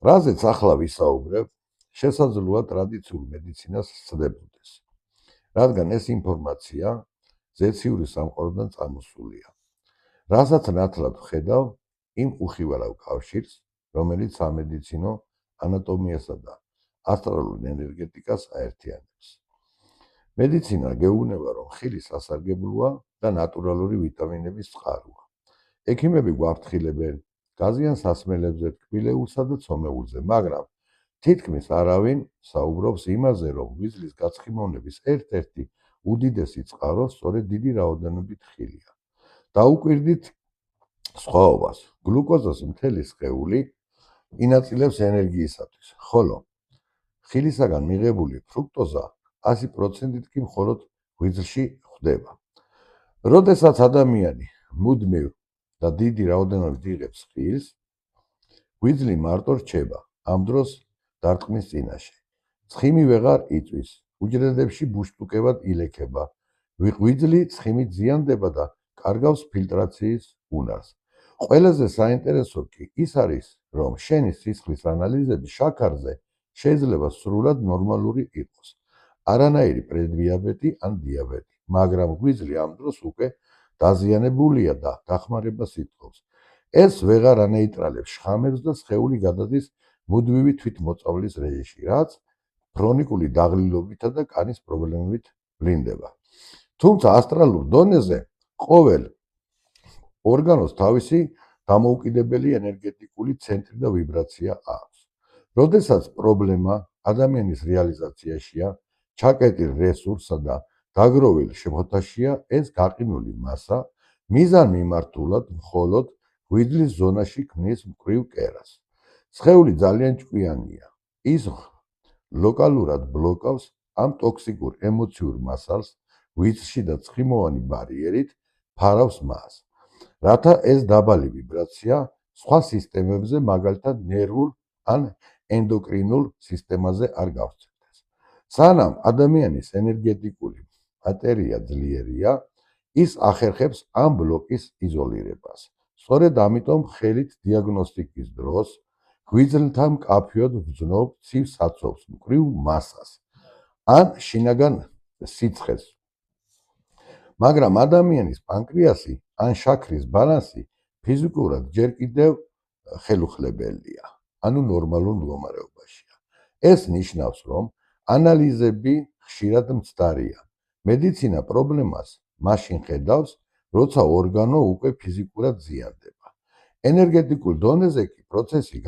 რაზეც ახლა ვისაუბრებ, შესაძლოა ტრადიციულ მედიცინას სცდებოდეს, რადგან ეს ინფორმაცია ზეციური სამყაროდან წამოსულია. რასაც ნათლად ვხედავ იმ უხილავ კავშირს, რომელიც სამედიცინო ანატომიასა და ასტრალურ ენერგეტიკას აერთიანებს. მედიცინა გეუბნება, რომ ხილი სასარგებლოა და ნატურალური ვიტამინების წყაროა. ექიმები გვაფრთხილებენ გაზიან სასმელებზე, თბილეულსა და ცომეულზე, მაგრამ თითქმის არავინ საუბრობს იმაზე, რომ ღვიძლის გაცხიმოვნების ერთ-ერთი უდიდესი წყარო სწორედ დიდი რაოდენობით ხილია. დაუკვირდით სხვაობას. გლუკოზას მთელი სხეული ინაწილებს ენერგიისათვის, ხოლო ხილისაგან მიღებული ფრუქტოზა 100%-ით კი მხოლოდ ღვიძლში ხვდება. როდესაც ადამიანი მუდმივ და დიდი რაოდენობით იღებს ხილს, ღვიძლი მარტო რჩება, ამ დროს დარტყმის წინაშე. ცხიმი ვეღარ იწვის, უჯრედებში ბუშტუკებად ილექება, ღვიძლი ცხიმით ზიანდება და კარგავს ფილტრაციის უნარს. ყველაზე საინტერესო კი ის არის, რომ შენი სისხლის ანალიზები შაქარზე შეიძლება სრულად ნორმალური იყოს. არანაირი პრედიაბეტი ან დიაბეტი, მაგრამ ღვიძლი ამ დროს უკვე დაზიანებულია და დახმარებას ითხოვს. ეს ვეღარ ანეიტრალებს შხამებს და სხეული გადადის მუდმივი თვითმოწამვლის რეჟიმში, რაც ქრონიკული დაღლილობითა და კანის პრობლემებით ვლინდება. თუმცა ასტრალურ დონეზე ყოველ ორგანოს თავისი დამოუკიდებელი ენერგეტიკული ცენტრი და ვიბრაცია აქვს. როდესაც პრობლემა ადამიანის რეალიზაციაშია, ჩაკეტილ რესურსსა და დაგროვილ შემოთაშია, ეს გაყინული მასა მიზანმიმართულად მხოლოდ ღვიძლის ზონაში ქმნის მკვრივ კერას. სხეული ძალიან ჭკვიანია. ის ლოკალურად ბლოკავს ამ ტოქსიკურ ემოციურ მასალს ღვიძლში და ცხიმოვანი ბარიერით ფარავს მას, რათა ეს დაბალი ვიბრაცია სხვა სისტემებზე, მაგალითად ნერვულ ან ენდოკრინულ სისტემაზე არ გავრცელდეს. სანამ ადამიანის ენერგეტიკული მატერია ძლიერია, ის ახერხებს ამ ბლოკის იზოლირებას. სწორედ ამიტომ ხელით დიაგნოსტიკის დროს ღვიძლთა მკაფიოდ ვძნობ ცივ საცობს, მკვრივ მასას ან შინაგან სიცხეს. მაგრამ ადამიანის პანკრეასი ან შაქრის ბალანსი ფიზიკურად ჯერ კიდევ ხელუხლებელია, ანუ ნორმალურ მდგომარეობაშია. ეს ნიშნავს, რომ ანალიზები ხშირად მცდარია. მედიცინა პრობლემას მაშინ ხედავს, როცა ორგანო უკვე ფიზიკურად ზიანდება. ენერგეტიკულ დონეზე კი პროცესი